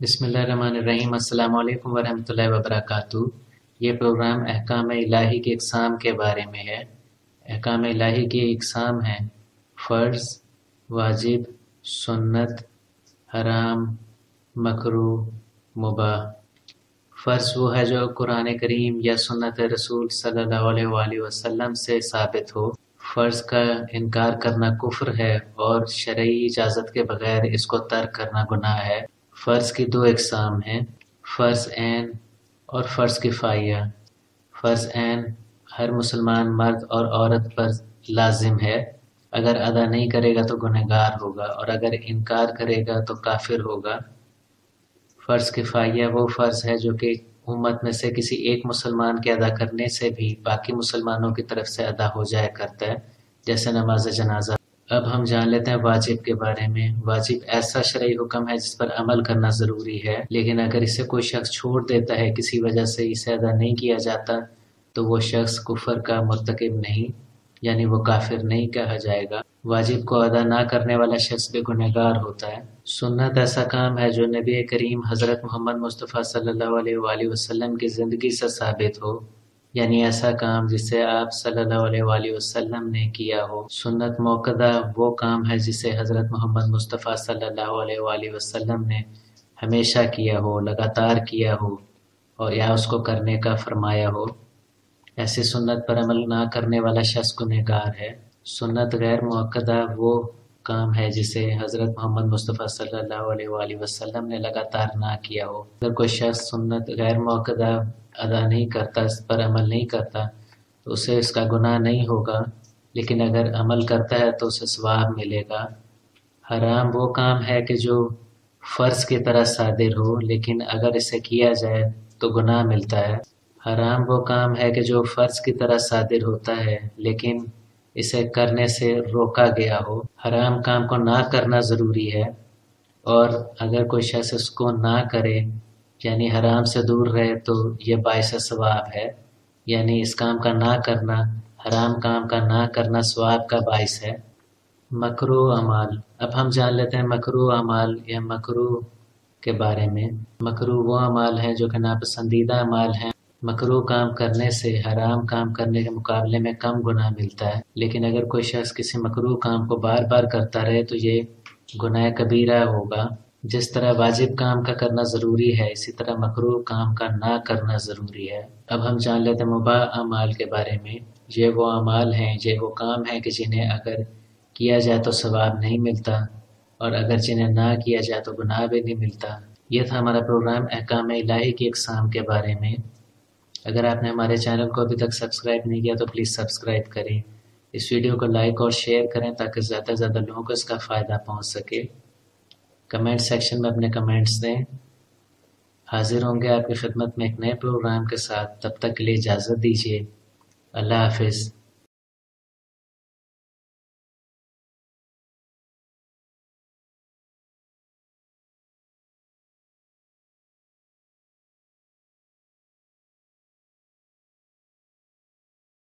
बिस्मिल्लाहिर्रहमानिर्रहीम। अस्सलाम वालेकुम वरहमतुल्लाहि वबरकातुहू। ये प्रोग्राम अहकाम इलाही की इक़साम के बारे में है। अहकाम इलाही की इक़साम हैं फ़र्ज़, वाजिब, सुन्नत, हराम, मकरूह, मुबाह। फ़र्ज़ वो है जो कुरान करीम या सुन्नत रसूल सल्लल्लाहु अलैहि वसल्लम से साबित हो। फ़र्ज़ का इनकार करना कुफ्र है और शरई इजाज़त के बगैर इसको तर्क करना गुनाह है। फ़र्ज़ की दो इक़साम हैं, फ़र्ज़ ऐन और फ़र्ज़ किफ़ाया। फ़र्ज़ ऐन हर मुसलमान मर्द और औरत पर लाजिम है। अगर अदा नहीं करेगा तो गुनहगार होगा और अगर इनकार करेगा तो काफिर होगा। फ़र्ज़ किफ़ाया वो फ़र्ज़ है जो कि उम्मत में से किसी एक मुसलमान के अदा करने से भी बाकी मुसलमानों की तरफ से अदा हो जाया करता है, जैसे नमाज जनाजा। अब हम जान लेते हैं वाजिब के बारे में। वाजिब ऐसा शरई हुक्म है जिस पर अमल करना ज़रूरी है, लेकिन अगर इसे कोई शख्स छोड़ देता है, किसी वजह से इसे अदा नहीं किया जाता, तो वो शख्स कुफर का मुर्तकिब नहीं, यानी वो काफिर नहीं कहा जाएगा। वाजिब को अदा ना करने वाला शख्स भी गुनहगार होता है। सुन्नत ऐसा काम है जो नबी करीम हज़रत मोहम्मद मुस्तफ़ा सल्लल्लाहु अलैहि वसल्लम की ज़िंदगी से साबित हो, यानी ऐसा काम जिसे आप सल्लल्लाहु अलैहि वसल्लम ने किया हो। सुन्नत मौक़दा वो काम है जिसे हज़रत मोहम्मद मुस्तफ़ा सल्लल्लाहु अलैहि वसल्लम ने हमेशा किया हो, लगातार किया हो और या उसको करने का फरमाया हो। ऐसी सुन्नत पर अमल ना करने वाला शख्स गुनहगार है। सुन्नत गैर मुअक्कदा वो काम है जिसे हज़रत मोहम्मद मुस्तफ़ा सल्लल्लाहु अलैहि वसल्लम ने लगातार ना किया हो। अगर कोई शख्स सुन्नत गैर मुअक्कदा अदा नहीं करता, इस पर अमल नहीं करता, तो उसे इसका गुनाह नहीं होगा, लेकिन अगर अमल करता है तो उसे सवाब मिलेगा। हराम वो काम है कि जो फ़र्ज़ की तरह सादिर हो, लेकिन अगर इसे किया जाए तो गुनाह मिलता है। हराम वो काम है कि जो फ़र्ज़ की तरह सादिर होता है, लेकिन इसे करने से रोका गया हो। हराम काम को ना करना ज़रूरी है, और अगर कोई शख्स इसको ना करे, यानी हराम से दूर रहे, तो ये बाइस सवाब है। यानी इस काम का ना करना, हराम काम का ना करना सवाब का बाइस है। मकरूह अमाल। अब हम जान लेते हैं मकरूह अमाल या मकरूह के बारे में। मकरूह वो अमाल हैं जो कि नापसंदीदा अमाल हैं। मकरूह काम करने से हराम काम करने के मुकाबले में कम गुनाह मिलता है, लेकिन अगर कोई शख्स किसी मकरूह काम को बार बार करता रहे तो ये गुनाह कबीरा होगा। जिस तरह वाजिब काम का करना ज़रूरी है, इसी तरह मकरूह काम का ना करना ज़रूरी है। अब हम जान लेते हैं मुबाह अमाल के बारे में। ये वो अमाल हैं, ये वो काम हैं कि जिन्हें अगर किया जाए तो सवाब नहीं मिलता, और अगर जिन्हें ना किया जाए तो गुनाह भी नहीं मिलता। ये था हमारा प्रोग्राम अहकाम इलाही की इक़साम के बारे में। अगर आपने हमारे चैनल को अभी तक सब्सक्राइब नहीं किया तो प्लीज़ सब्सक्राइब करें। इस वीडियो को लाइक और शेयर करें ताकि ज़्यादा से ज़्यादा लोगों को इसका फ़ायदा पहुंच सके। कमेंट सेक्शन में अपने कमेंट्स दें। हाजिर होंगे आपकी खिदमत में एक नए प्रोग्राम के साथ। तब तक के लिए इजाज़त दीजिए। अल्लाह हाफिज़।